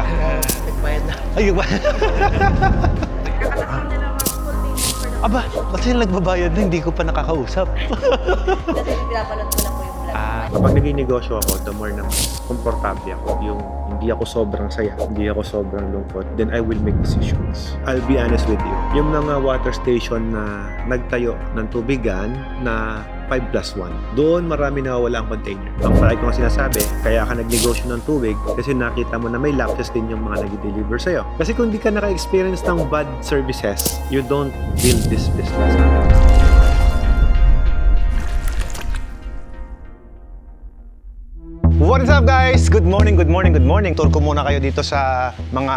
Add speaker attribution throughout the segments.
Speaker 1: ah.
Speaker 2: Nagbayad na.
Speaker 1: Ayun ba? Aba, kasi nagbabayad na, hindi ko pa nakakausap.
Speaker 3: Kasi pinapanood ko lang po yung vlog.
Speaker 2: Kapag naging negosyo ako, the more na komportable ako, yung hindi ako sobrang saya, hindi ako sobrang lungkot, then I will make decisions. I'll be honest with you. Yung mga water station na nagtayo ng tubigan na 5+1, doon marami nawawala ang container. Ang palagi ko nga sinasabi, kaya ka nagnegosyo ng tubig kasi nakita mo na may lapses din yung mga nag-deliver sa'yo. Kasi kung di ka naka-experience ng bad services, you don't build this business.
Speaker 1: What is up guys? Good morning, good morning, good morning. Tour ko muna kayo dito sa mga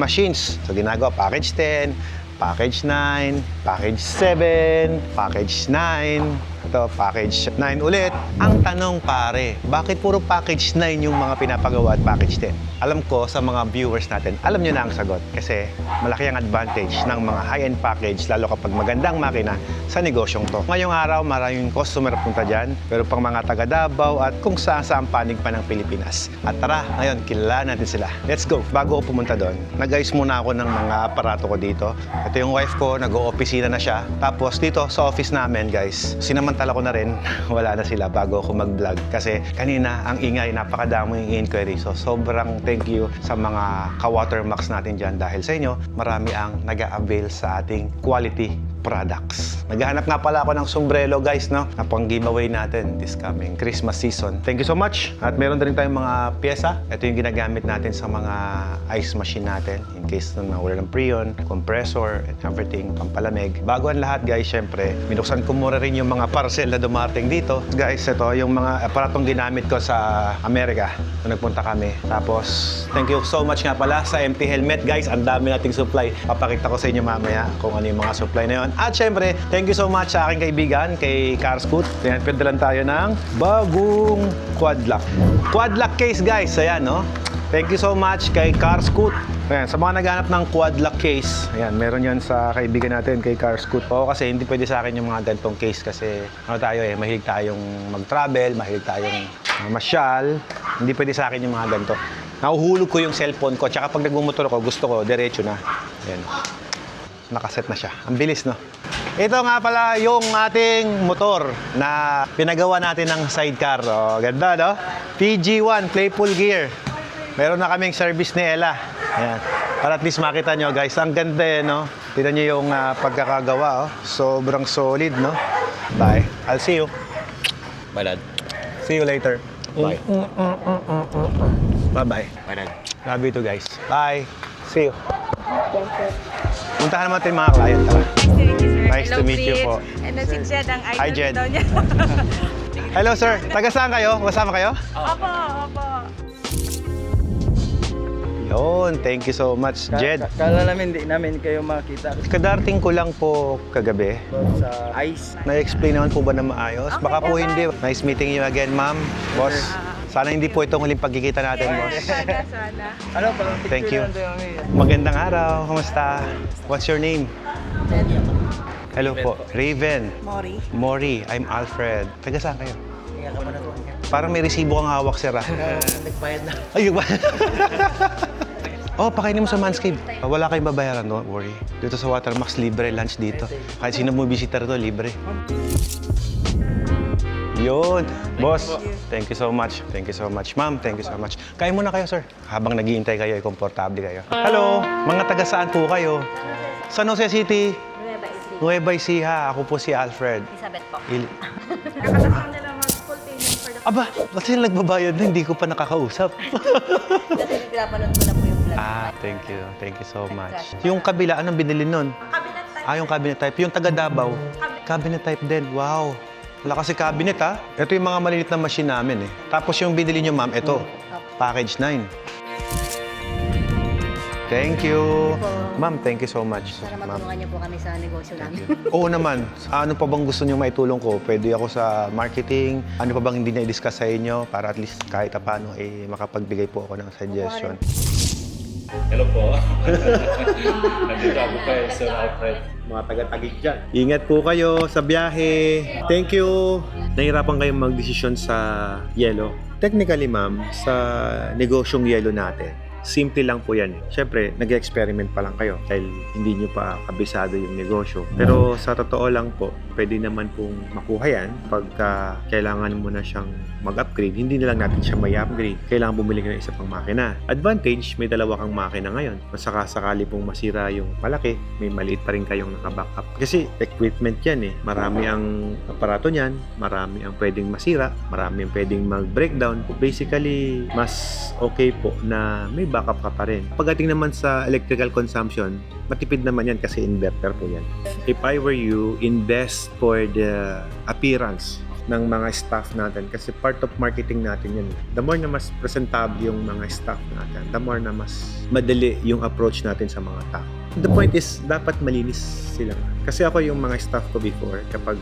Speaker 1: machines. So ginagawa, package 10, package 9, package 7, package 9. Ito, package 9 ulit. Ang tanong pare, bakit puro package 9 yung mga pinapagawa at package 10? Alam ko sa mga viewers natin, alam nyo na ang sagot. Kasi malaki ang advantage ng mga high-end package, lalo kapag magandang makina sa negosyong to. Ngayong araw, maraming customer punta dyan, pero pang mga taga Davao at kung saan panig pa ng Pilipinas. At tara, ngayon, kilala natin sila. Let's go! Bago ako pumunta doon, nag-ayos muna ako ng mga aparato ko dito. Ito yung wife ko, nag-o-opisina na siya. Tapos dito sa office namin, guys, sinamantala ko na rin, wala na sila bago ako mag-vlog. Kasi kanina, ang ingay, napakadaming inquiry. So, sobrang thank you sa mga ka-watermax natin dyan dahil sa inyo, marami ang nag-a-avail sa ating quality products. Naghahanap nga pala ako ng sombrero guys, no? Na pang giveaway natin this coming Christmas season. Thank you so much. At meron din tayong mga pyesa. Ito yung ginagamit natin sa mga ice machine natin in case na wala ng preon, compressor, and everything, pampalamig. Bago ang lahat guys, syempre, minuksan ko muna rin yung mga parcel na dumating dito. Guys, ito yung mga aparatong ginamit ko sa Amerika nung nagpunta kami. Tapos, thank you so much nga pala sa MT Helmet guys. Ang dami nating supply. Papakita ko sa inyo mamaya kung ano yung mga supply na yun. At syempre, thank you so much sa aking kaibigan, kay Carscoot. Pinadalan tayo ng bagong quad lock. Quad lock case guys, ayan no. Thank you so much kay Carscoot. Ayan, sa mga naghanap ng quad lock case, ayan, meron yan sa kaibigan natin kay Carscoot. Oo, kasi hindi pwede sa akin yung mga gantong case kasi ano tayo mahilig tayong mag-travel, mahilig tayong masyal. Hindi pwede sa akin yung mga ganito. Nahuhulog ko yung cellphone ko, tsaka pag nagmumotor ko, gusto ko, diretso na. Ayan. Nakaset na siya. Ang bilis, no? Ito nga pala yung ating motor na pinagawa natin ng sidecar. Oh, ganda, no? PG1, Playful Gear. Meron na kaming service ni Ella. Ayan. Para at least makita nyo, guys. Ang ganda, no? Tignan nyo yung pagkakagawa, oh. Sobrang solid, no? Bye. I'll see you.
Speaker 4: Bye, Dad.
Speaker 1: See you later. Bye. Bye-bye.
Speaker 4: Bye, Dad.
Speaker 1: Love you too, guys. Bye. See you. Puntahan naman natin mga client. Tara. Nice to meet you po.
Speaker 3: And si Jed, ang idol
Speaker 1: Hi, Jed.
Speaker 3: daw niya.
Speaker 1: Hello, sir. Taga saan kayo? Kasama kayo?
Speaker 3: Opo, opo.
Speaker 1: Yun. Thank you so much, Jed.
Speaker 5: Kala namin hindi namin kayo makita
Speaker 1: Kadarating ko lang po kagabi.
Speaker 5: sa ice.
Speaker 1: Na-explain naman po ba na maayos? Baka po hindi. Nice meeting you again, ma'am. Boss. Sana hindi po itong huling pagkikita natin, boss.
Speaker 3: Sana, sana.
Speaker 5: Ano pa?
Speaker 1: Thank you. Magandang araw. Kamusta? What's your name? Hello po. Raven.
Speaker 3: Mori.
Speaker 1: Mori. I'm Alfred. Taga saan kayo? Parang may resibo kang hawak, sir.
Speaker 2: Nagbayad na.
Speaker 1: Ayun ba? Oh, pakainin mo sa Manscaped. Wala kayong babayaran, don't worry. Dito sa Watermax, libre lunch dito. Kahit sino mo visitor to, libre. Yun. Boss, thank you so much. Thank you so much. Ma'am, thank you so much. Kain muna kayo, sir. Habang naghihintay kayo, komportable kayo. Hello, mga taga saan po kayo? San Jose City,
Speaker 3: Nueva Ecija.
Speaker 1: Nueva Ecija. Ako po si Alfred.
Speaker 3: Elizabeth po. Kakataon nila mag-full payment for the...
Speaker 1: Aba, kasi nagbabayad na, hindi ko pa nakakausap.
Speaker 3: Kasi pinapanood ko lang po yung vlog.
Speaker 1: Thank you. Thank you so much. Yung kabila, anong binili nun?
Speaker 3: Cabinet type.
Speaker 1: Yung cabinet type. Yung taga Davao. Cabinet type din. Wow. Wala kasi cabinet, ha? Ito yung mga maliit na machine namin, eh. Tapos yung binili nyo, ma'am, ito. Package 9. Thank you. Ma'am, thank you so much.
Speaker 3: Para
Speaker 1: Ma'am.
Speaker 3: matulungan niyo po kami sa negosyo namin.
Speaker 1: Oo naman. Ano pa bang gusto nyo maitulong ko? Pwede ako sa marketing. Ano pa bang hindi na-discuss sa inyo? Para at least kahit paano, makapagbigay po ako ng suggestion.
Speaker 4: Hello po. Nandito ako kay Sir Alfred.
Speaker 2: Mga taga-tagig dyan. Ingat po kayo sa biyahe. Thank you. Nahirapan kayong magdesisyon sa yelo. Technically, ma'am, sa negosyong yelo natin, simple lang po yan. Siyempre, nag-experiment pa lang kayo dahil hindi nyo pa kabisado yung negosyo. Pero sa totoo lang po, pwede naman pong makuha yan pagka kailangan mo na siyang mag-upgrade. Hindi na lang natin siya may upgrade. Kailangan bumili ka ng isa pang makina. Advantage, may dalawa kang makina ngayon. Masakasakali pong masira yung malaki, may maliit pa rin kayong naka-backup. Kasi equipment yan eh. Marami ang aparato niyan, marami ang pwedeng masira, marami ang pwedeng mag-breakdown. Basically, mas okay po na may backup ka pa rin. Pagdating naman sa electrical consumption, matipid naman yan kasi inverter po yan. If I were you, invest for the appearance ng mga staff natin kasi part of marketing natin yun. The more na mas presentable yung mga staff natin, the more na mas madali yung approach natin sa mga tao. The point is, dapat malinis sila. Kasi ako yung mga staff ko before, kapag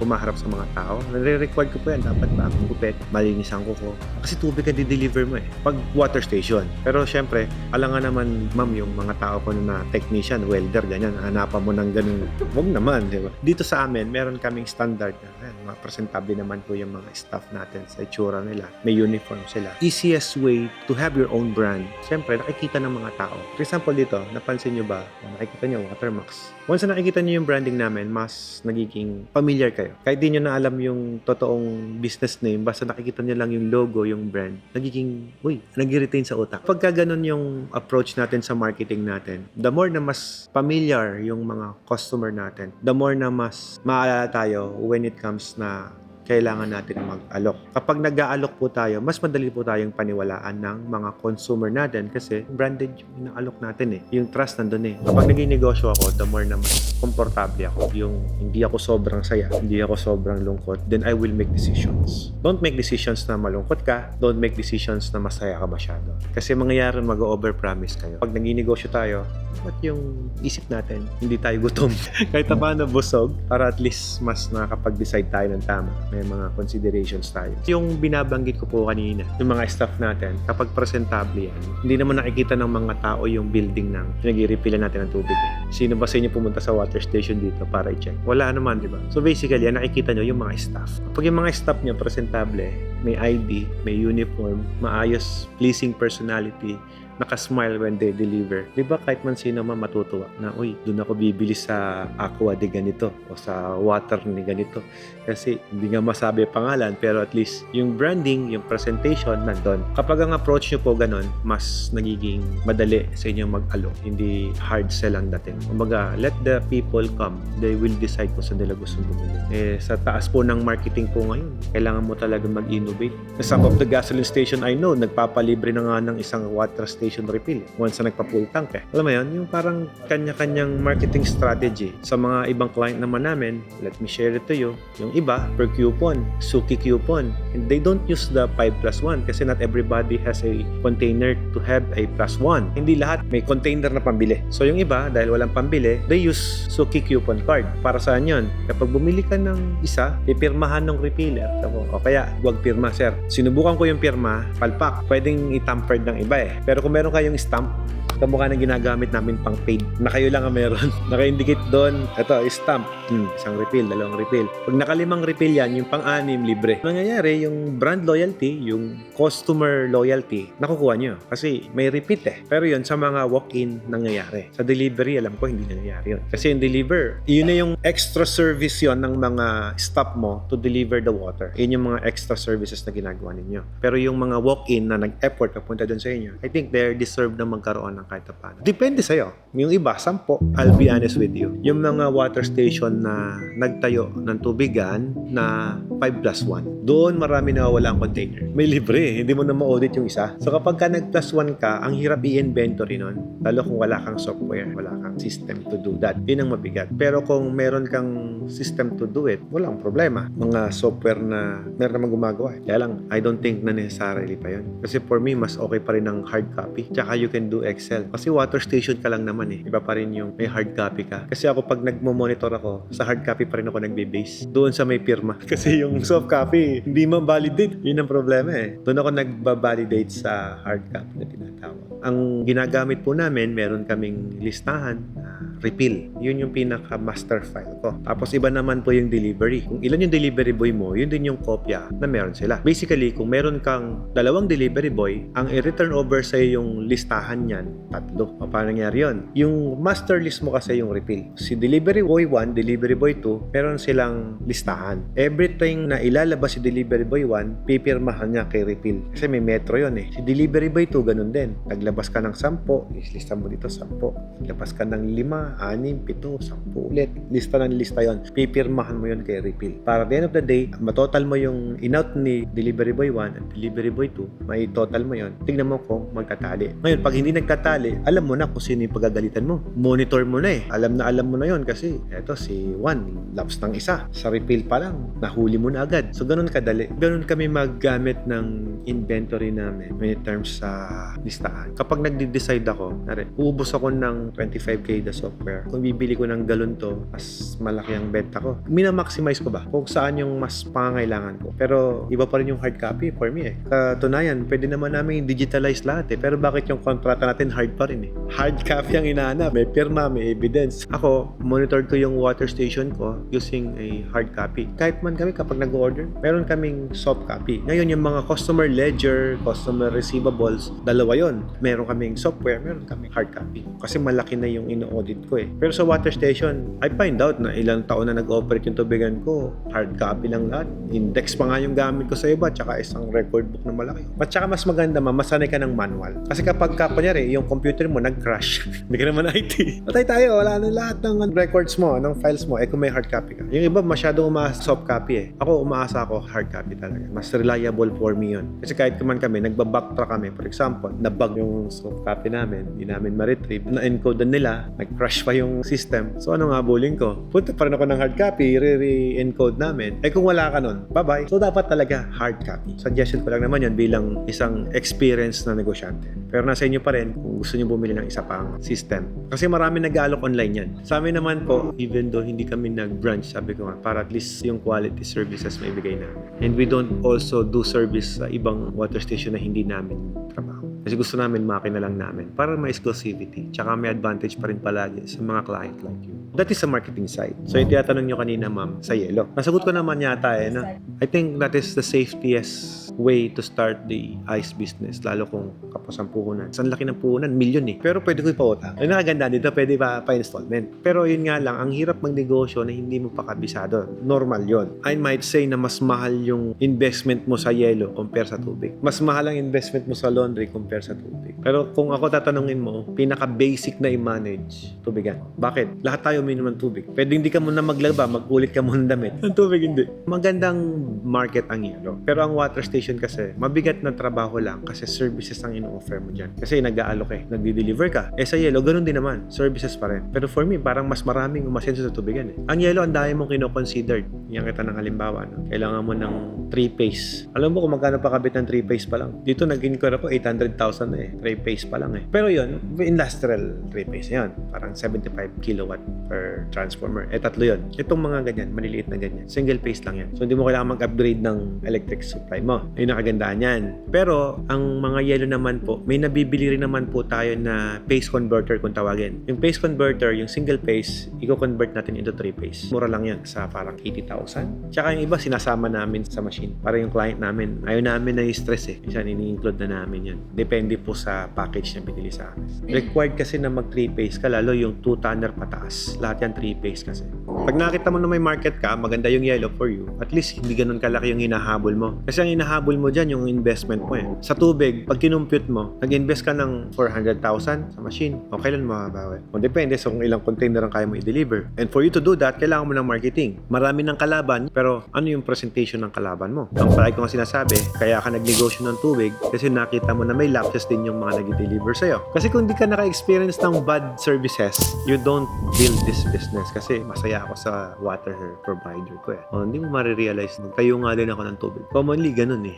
Speaker 2: pumaharap sa mga tao, nare-record ko po yan, dapat ba akong gupit, malinisan ko ko. Kasi tubig ka di-deliver mo eh. Pag water station. Pero syempre, alam nga naman, ma'am, yung mga tao ko na technician, welder, ganyan, hanapan mo ng ganun. Huwag naman, di ba? Dito sa amin, meron kaming standard na, mga presentable naman po yung mga staff natin sa itsura nila. May uniform sila. Easiest way to have your own brand, syempre, nakikita ng mga tao. For example dito, napansin nyo ba, nakikita nyo, Watermax. Once na nakikita nyo yung branding namin, mas nagiging familiar kayo. Kahit di nyo na alam yung totoong business name, basta nakikita nyo lang yung logo, yung brand, nagiging, nag-retain sa utak. Pagka ganun yung approach natin sa marketing natin, the more na mas familiar yung mga customer natin, the more na mas maalala tayo when it comes na kailangan natin mag-alok. Kapag nag-aalok po tayo, mas madali po tayong paniwalaan ng mga consumer natin kasi branded yung inaalok natin eh. Yung trust nandun eh. Kapag naging negosyo ako, the more na mas komportable ako. Yung hindi ako sobrang saya, hindi ako sobrang lungkot, then I will make decisions. Don't make decisions na malungkot ka. Don't make decisions na masaya ka masyado. Kasi mangyayari mag-overpromise kayo. Pag naging negosyo tayo, dapat yung isip natin, hindi tayo gutom. Kahit na paano busog, para at least mas nakakapag-decide tayo ng tama. May mga considerations tayo. Yung binabanggit ko po kanina, yung mga staff natin, kapag presentable yan, hindi naman nakikita ng mga tao yung building ng pinag-i-refillan natin ng tubig. Sino ba sa inyo pumunta sa water station dito para i-check? Wala naman, di ba? So basically, yan, nakikita nyo yung mga staff. Kapag yung mga staff nyo presentable, may ID, may uniform, maayos, pleasing personality, naka-smile when they deliver. Di ba kahit man sino man matutuwa na, doon ako bibili sa aqua de ganito o sa water ni ganito. Kasi hindi nga masabi pangalan pero at least yung branding, yung presentation nandun. Kapag ang approach nyo po ganun, mas nagiging madali sa inyo mag-alok. Hindi hard sell ang dating. Kumbaga, let the people come. They will decide kung saan nila gusto bumili. Sa taas po ng marketing po ngayon, kailangan mo talaga mag-innovate. Some of the gasoline station I know, nagpapalibre na nga ng isang water station refill once na nagpa-full tank eh. Alam mo yun, yung parang kanya-kanyang marketing strategy. Sa mga ibang client naman namin, let me share it to you, yung iba, per coupon, Suki coupon. And they don't use the 5+1 kasi not everybody has a container to have a +1. Hindi lahat may container na pambili. So yung iba, dahil walang pambili, they use Suki coupon card. Para saan yun? Kapag bumili ka ng isa, pipirmahan ng refiller. O kaya, huwag pirma, sir. Sinubukan ko yung pirma, palpak. Pwedeng i-tampered ng iba eh. Pero kung meron kayong stamp, kamukha ng ginagamit namin pang paid na kayo lang ang meron. Naka-indicate doon, ito, stamp. Isang refill, dalawang refill. Pag nakalimang refill yan, yung pang-anim, libre. Nangyayari, yung brand loyalty, yung customer loyalty, nakukuha nyo. Kasi may repeat eh. Pero yun, sa mga walk-in, nangyayari. Sa delivery, alam ko, hindi nangyayari yun. Kasi yung deliver, yun na yung extra service yun ng mga staff mo to deliver the water. Yun yung mga extra services na ginagawa ninyo. Pero yung mga walk-in na nag-effort papunta doon sa inyo, I think they deserve na magkaroon ng kahit paano. Depende sa'yo. Yung iba, 10. I'll be honest with you. Yung mga water station na nagtayo ng tubigan na 5+1, doon marami nawawala ang container. May libre. Hindi mo na ma-audit yung isa. So kapag ka nag+1 ka, ang hirap i-inventory nun. Lalo kung wala kang software, wala kang system to do that. Yun ang mabigat. Pero kung meron kang system to do it, walang problema. Mga software na meron naman gumagawa. Kaya lang, I don't think na necessarily pa yun. Kasi for me, mas okay pa rin ang hard copy. Tsaka you can do Excel hassle. Kasi water station ka lang naman eh. Iba pa rin yung may hard copy ka. Kasi ako pag nagmo-monitor ako, sa hard copy pa rin ako nagbe-base. Doon sa may pirma. Kasi yung soft copy, hindi man validate. Yun ang problema eh. Doon ako nagba-validate sa hard copy na tinatawag. Ang ginagamit po namin, meron kaming listahan na refill. Yun yung pinaka-master file ko. Tapos iba naman po yung delivery. Kung ilan yung delivery boy mo, yun din yung kopya na meron sila. Basically, kung meron kang 2 delivery boy, ang i-return over sa'yo yung listahan niyan, 3. O paano nangyari yun? Yung master list mo kasi yung refill. Si delivery boy 1, delivery boy 2, meron silang listahan. Everything na ilalabas si delivery boy 1, pipirmahan niya kay refill. Kasi may metro yun eh. Si delivery boy 2, ganun din. Naglabas ka ng 10, islista mo dito 10. Naglabas ka ng 5, 6, 7, 10 ulit. Lista ng lista yon. Pipirmahan mo yon kay refill. Para at the end of the day, matotal mo yung in-out ni delivery boy 1 at delivery boy 2, may total mo yon. Tignan mo kung magtatali. Ngayon, pag hindi nagtatali, alam mo na kung sino yung pagagalitan mo. Monitor mo na eh. Alam mo na yon kasi eto si 1, laps ng isa. Sa refill pa lang, nahuli mo na agad. So, ganun kadali. Ganun kami maggamit ng inventory namin when it terms sa listahan. Kapag nagde-decide ako, uubos ako ng 25k na software. Kung bibili ko ng galon to, mas malaki ang benta ko. Minamaximize ko ba? Kung saan yung mas pangangailangan ko. Pero iba pa rin yung hard copy for me eh. Katunayan, pwede naman namin digitalize lahat eh. Pero bakit yung kontrata natin hard pa rin eh? Hard copy ang inaanap. May pirma, may evidence. Ako, monitor ko yung water station ko using a hard copy. Kahit man kami kapag nag-order, meron kaming soft copy. Ngayon, yung mga customer ledger, customer receivables, dalawa yon. Meron kaming software, meron kaming hard copy. Kasi malaki na yung ino-audit ko eh. Pero sa water station, I find out na ilang taon na nag-operate yung tubigan ko, hard copy lang lahat. Index pa nga yung gamit ko sa iba, tsaka isang record book na malaki. At tsaka mas maganda masanay ka ng manual. Kasi kapag kunyari, yung computer mo nag-crash, hindi ka naman IT. Patay tayo, wala na lahat ng records mo, ng files mo, kung may hard copy ka. Yung iba masyadong umaasa soft copy eh. Ako, umaasa ako hard copy talaga. Mas reliable for me yun. Kasi kahit man kami, nagbabacktrack kami. For example, nabug yung soft copy namin, hindi namin ma-retrieve, na-encode na nila, nag-crash pa yung system. So ano nga bullying ko? Punta pa rin ako ng hard copy, re-encode namin. Kung wala ka nun, bye-bye. So dapat talaga hard copy. Suggestion ko lang naman yun bilang isang experience na negosyante. Pero nasa inyo pa rin kung gusto nyo bumili ng isa pang system. Kasi marami nag-aalok online yan. Sa amin naman po, even though hindi kami nag-branch, sabi ko nga, para at least yung quality services may bigay namin. And we don't also do service sa ibang water station na hindi namin trabaho. Kasi gusto namin makina lang namin para may exclusivity. Tsaka may advantage pa rin palagi sa mga client like you. That is the marketing side. So yung tinatanong nyo kanina ma'am, sa Yelo. Nasagot ko naman yata eh. No? I think that is the safetiest way to start the ice business. Lalo kung kapos ang puhunan. Ang laki ng puhunan, milyon eh. Pero pwede ko ipautang. Yung nakaganda dito, pwede pa installment. Pero yun nga lang, ang hirap magnegosyo na hindi mo pa kabisado. Normal yon. I might say na mas mahal yung investment mo sa Yelo compare sa tubig. Mas mahal ang investment mo sa laundry compare sa tubig. Pero kung ako tatanungin mo, pinaka-basic na i-manage, tubigan. Bakit? Lahat tayo uminom ng tubig. Pwede hindi ka muna maglaba, mag-ulit ka muna damit. Ang tubig hindi. Magandang market ang Yelo. Pero ang water station kasi, mabigat na trabaho lang kasi services ang ino-offer mo dyan. Kasi nag-aalok eh. Nagdi-deliver ka. Sa Yelo, ganun din naman. Services pa rin. Pero for me, parang mas maraming umasenso sa tubigan eh. Ang Yelo, ang dami mong kino-considered. Yan kita ng halimbawa. No? Kailangan mo ng 3-phase. Alam mo kung magkano pa kabit ng 3-phase pa lang. Dito nag-incur ako 800,000 na eh. 3-phase pa lang eh. Pero yun, industrial 3-phase yun. Parang 75 kilowatt per transformer. Tatlo yun. Itong mga ganyan, maliliit na ganyan. Single phase lang yan. So hindi mo kailangan mag-upgrade ng electric supply mo. Ayun ang kagandaan yan. Pero ang mga Yelo naman po, may nabibili rin naman po tayo na phase converter kung tawagin. Yung phase converter, yung single phase, i-convert natin into 3-phase. Mura lang yan sa parang 80,000. Tsaka yung iba sinasama namin sa machine. Para yung client namin, ayaw namin na i-stress eh. Minsan ini-include na namin yan. Depende po sa package na binili sa amin. Required kasi na mag 3-phase ka, lalo yung 2-tonner pataas. Lahat yan 3-phase kasi. Pag nakita mo na may market ka, maganda yung Yelo for you, at least hindi ganun kalaki yung hinahabol mo. Kasi ang hinahabol mo dyan yung investment mo eh. Sa tubig, pag kinumpute mo, nag-invest ka ng 400,000 sa machine, o kailan mababawi? O depende sa kung ilang container ang kaya mo i-deliver. And for you to do that, kailangan mo ng marketing. Marami ng kalaban, pero ano yung presentation ng kalaban mo? Ang palagi ko nga sinasabi, kaya ka nagnegosyo ng tubig kasi nakita mo na may lapses din yung mga nag-deliver sa'yo. Kasi kung di ka naka-experience ng bad services, you don't build this business. Kasi masaya ako sa water provider ko eh. O, hindi mo marirealize, tayo nga din ako ng tubig. Commonly, ganun eh.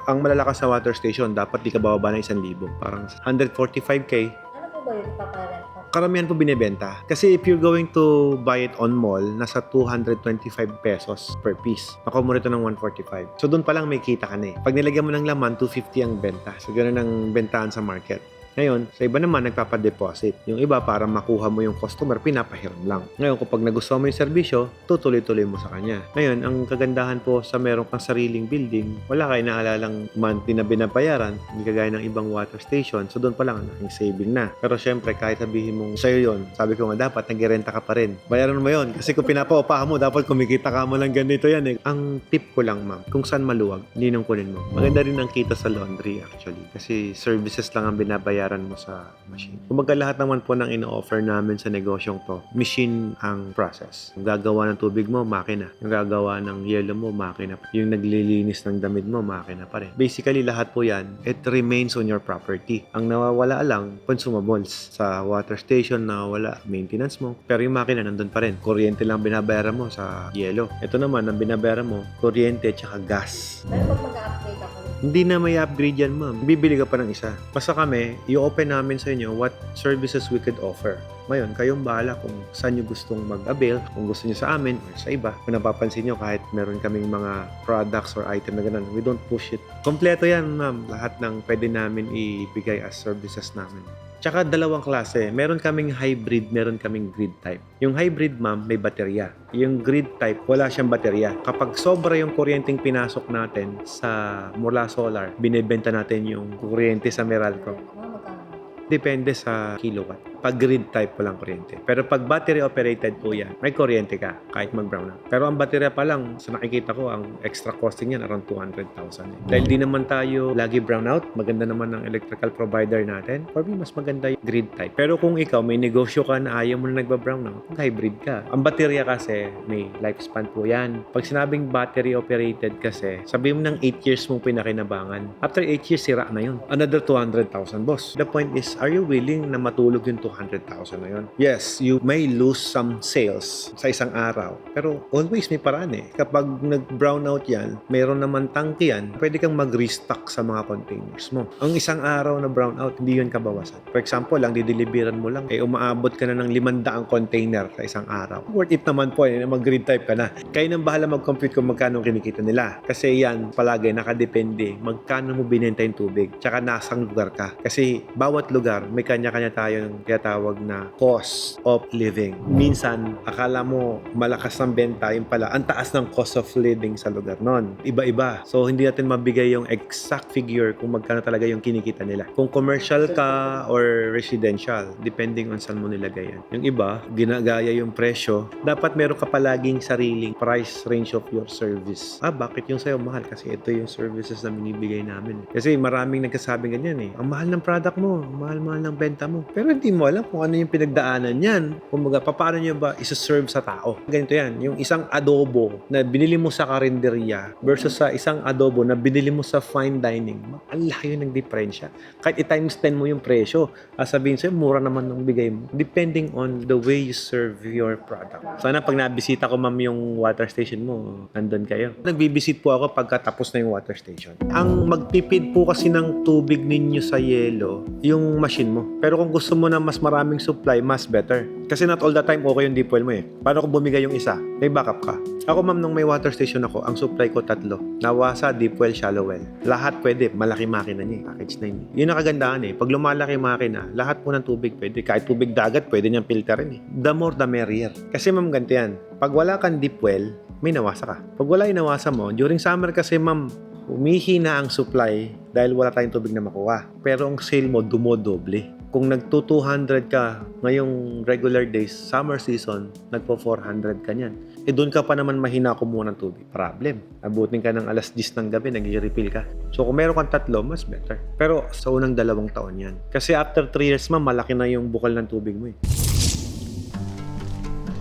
Speaker 2: Ang malalakas na water station, dapat di ka bababa ng 1,000. Parang 145K.
Speaker 3: Ano po ba yung paparent ko?
Speaker 2: Karamihan po binibenta. Kasi if you're going to buy it on mall, nasa 225 pesos per piece. Nakuha mo rito ng 145. So doon pa lang may kita ka na eh. Pag nilagyan mo ng laman, 250 ang benta. So ganoon ang bentahan sa market. Ngayon, sa iba naman, nagpapadeposit. Yung iba, para makuha mo yung customer, pinapahiram lang. Ngayon, kapag nagustuhan mo yung serbisyo, tutuloy-tuloy mo sa kanya. Ngayon, ang kagandahan po sa meron kang sariling building, wala kayo naalalang monthly na binabayaran, hindi kagaya ng ibang water station. So, doon pa lang, ang saving na. Pero syempre, kahit sabihin mong sa'yo yun, sabi ko nga, dapat nag-renta ka pa rin. Bayaran mo yun. Kasi kung pinapaupahan mo, dapat kumikita ka mo lang ganito yan eh. Ang tip ko lang, ma'am, kung saan maluwag, hindi nung kunin mo. Maganda rin ang kita sa laundry actually. Kasi services lang ang binabayaran mo sa machine. Kumbaga lahat naman po ng ino-offer namin sa negosyong to, machine ang process. Yung gagawa ng tubig mo, makina. Yung gagawa ng yelo mo, makina. Yung naglilinis ng damit mo, makina pa rin. Basically, lahat po yan, it remains on your property. Ang nawawala lang, consumables. Sa water station, nawawala maintenance mo. Pero yung makina, nandun pa rin. Kuryente lang binabayaran mo sa yelo. Ito naman, ang binabayaran mo, kuryente at saka gas.
Speaker 3: Pero pag mag-upgrade ako,
Speaker 2: Hindi na may upgrade yan, ma'am. Bibili ka pa ng isa. Basta kami, i-open namin sa inyo what services we could offer. Ngayon, kayong bahala kung saan nyo gustong mag-avail, kung gusto nyo sa amin or sa iba. Kung napapansin nyo, kahit meron kaming mga products or item na ganun, we don't push it. Kompleto yan, ma'am. Lahat ng pwede namin ibigay as services namin. Tsaka dalawang klase. Meron kaming hybrid, meron kaming grid type. Yung hybrid, ma'am, may baterya. Yung grid type, wala siyang baterya. Kapag sobra yung kuryenteng pinasok natin sa mula solar, binibenta natin yung kuryente sa Meralco.
Speaker 3: mga magkano?
Speaker 2: Depende sa kilowatt. Pag grid type, walang kuryente. Pero pag battery operated po yan, may kuryente ka kahit mag-brown out. Pero ang baterya pa lang, sa nakikita ko, ang extra costing yan around 200,000. Dahil di naman tayo lagi brown out, maganda naman ang electrical provider natin. For me, mas maganda yung grid type. Pero kung ikaw, may negosyo ka na ayaw mo na nagba-brown out, hybrid ka. Ang baterya kasi, may lifespan po yan. Pag sinabing battery operated kasi, sabihin mo ng 8 years mong pinakinabangan. After 8 years, sira na yun. Another 200,000, boss. The point is, are you willing na matulog yung 200,000 na yun? Yes, you may lose some sales sa isang araw. Pero always may paraan eh. Kapag nag-brown out yan, mayroon naman tangke yan, pwede kang mag-restock sa mga containers mo. Ang isang araw na brown out, hindi yun kabawasan. For example, lang dideliveran mo lang, eh umaabot ka na ng 500 container sa isang araw. Worth it naman po eh, mag-grid type ka na. Kayo nang bahala mag-compute kung magkano kinikita nila. Kasi yan, palagi, nakadepende magkano mo binenta yung tubig. Tsaka nasang lugar ka. Kasi bawat lugar, may kanya-kanya tayong tinatawag na cost of living. Minsan, akala mo malakas ang benta, yung pala, ang taas ng cost of living sa lugar nun. Iba-iba. So, hindi natin mabigay yung exact figure kung magkano talaga yung kinikita nila. Kung commercial ka or residential, depending on saan mo nilagay yan. Yung iba, ginagaya yung presyo. Dapat meron ka palaging sariling price range of your service. Bakit yung sa'yo mahal? Kasi ito yung services na binibigay namin. Kasi maraming nagkasabing ganyan eh. Ang mahal ng product mo, mahal-mahal ng benta mo. Pero hindi mo alam kung ano yung pinagdaanan yan. Kumbaga, paano nyo ba isa-serve sa tao? Ganito yan. Yung isang adobo na binili mo sa karinderya versus sa isang adobo na binili mo sa fine dining, ang laki ng diferensya. Kahit i-times 10 mo yung presyo, sabihin sa'yo, mura naman ng bigay mo. Depending on the way you serve your product. Sana pag nabisita ko, ma'am, yung water station mo, nandun kayo. Nagbibisit po ako pagkatapos na yung water station. Ang magtipid po kasi ng tubig ninyo sa yelo, yung machine mo. Pero kung gusto mo na mas maraming supply, mas better. Kasi not all the time okay yung deep well mo eh. Paano kung bumigay yung isa? May backup ka. Ako, ma'am, nung may water station ako, ang supply ko 3. Nawasa, deep well, shallow well. Lahat pwede. Malaki makina niya eh. Package 9. Yun ang kagandahan eh. Pag lumalaki makina, lahat po ng tubig pwede. Kahit tubig dagat, pwede niyang filterin eh. The more, the merrier. Kasi, ma'am, ganito yan. Pag wala kang deep well, may nawasa ka. Pag wala yung nawasa mo, during summer kasi, ma'am, umihina ang supply dahil wala tayong tubig na makuha. Pero ang sale mo, dumodoble. Kung nagto-200 ka ngayong regular days, summer season, nagpo-400 ka niyan. Doon ka pa naman mahina kumuha ng tubig. Problem. Abutin ka ng alas 10 ng gabi, nag-refill ka. So, kung meron kang 3, mas better. Pero sa unang 2 taon yan. Kasi after 3 years, ma'am, malaki na yung bukal ng tubig mo eh.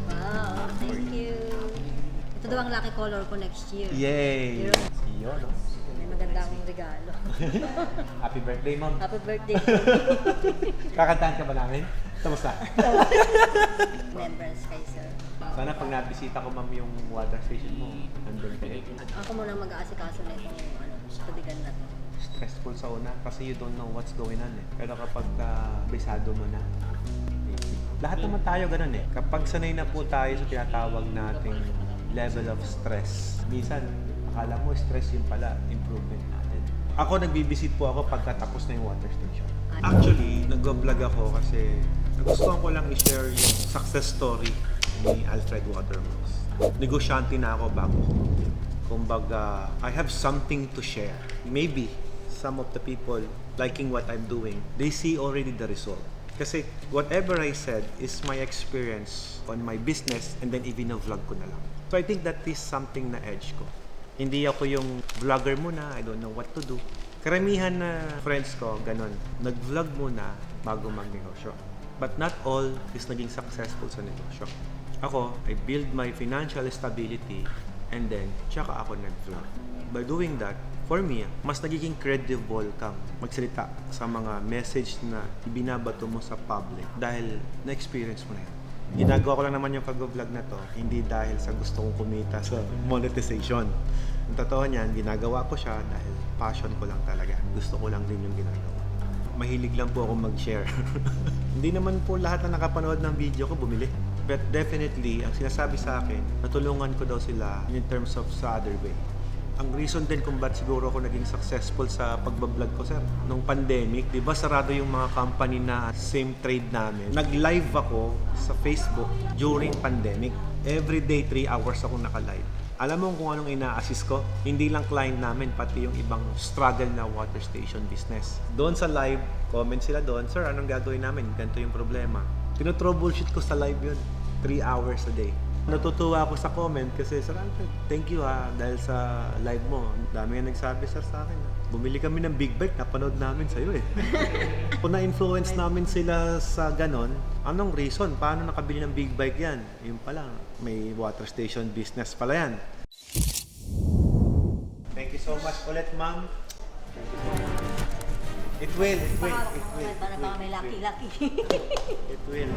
Speaker 6: Wow, thank you. Ito daw ang lucky color ko next year.
Speaker 2: Yay!
Speaker 6: Zero.
Speaker 2: Yun, no?
Speaker 6: May maganda akong regalo.
Speaker 2: Happy birthday, ma'am.
Speaker 6: Happy birthday.
Speaker 2: Kakantahan ka ba namin? Tapos na.
Speaker 6: Members kay sir.
Speaker 2: Sana pag nabisita ko, ma'am, yung water station mo, nandun kayo.
Speaker 6: Ako muna mag-aasikaso na itong tubigan na to.
Speaker 2: stressful sa una kasi you don't know what's going on eh. Pero kapag bisado mo na, lahat naman tayo ganun eh. Kapag sanay na po tayo sa tinatawag nating level of stress, minsan akala mo stress yung pala improvement natin. Ako nagbibisit po ako pagkatapos na yung water station. Actually, nag-vlog ako kasi nagustuhan ko lang i-share yung success story ni Alfred Waterworks. Negosyante na ako bago ko mag-vlog. Kumbaga, I have something to share. Maybe some of the people liking what I'm doing, they see already the result. Kasi whatever I said is my experience on my business and then even vlog ko na lang. So I think that is something na edge ko. Hindi ako yung vlogger muna, I don't know what to do. Karamihan na friends ko, ganun. Nag-vlog muna bago magnegosyo. But not all is naging successful sa negosyo. Ako, I build my financial stability and then tsaka ako nag-vlog. By doing that, for me, mas nagiging credible kang magsalita sa mga message na ibinabato mo sa public dahil na-experience mo na yan. Ginagawa ko lang naman yung pag-vlog na to, hindi dahil sa gusto kong kumita sa monetization. Ang totoo niyan, ginagawa ko siya dahil passion ko lang talaga. Gusto ko lang din yung ginagawa. Mahilig lang po ako mag-share. Hindi naman po lahat na nakapanood ng video ko bumili. But definitely, ang sinasabi sa akin, natulungan ko daw sila in terms of sa other way. Ang reason din kung ba't siguro ako naging successful sa pagbablog ko, sir. Nung pandemic, di ba sarado yung mga company na same trade namin. Nag-live ako sa Facebook during pandemic. Every day, 3 hours ako naka-live. Alam mo kung anong ina-assist ko? Hindi lang client namin, pati yung ibang struggle na water station business. Doon sa live, comment sila doon, sir, anong gagawin namin? Ganito yung problema. Tinotroubleshoot ko sa live yun. 3 hours a day. Natutuwa ako sa comment kasi sir, thank you ha dahil sa live mo. Dami nga nagsabi sir sa akin. Bumili kami ng big bike, napanood namin sa'yo eh. Kung na-influence namin sila sa ganon, anong reason? Paano nakabili ng big bike yan? Yun pala, may water station business pala yan. Thank you so much ulit ma'am. It will.
Speaker 6: Para may laki-laki.
Speaker 2: It will.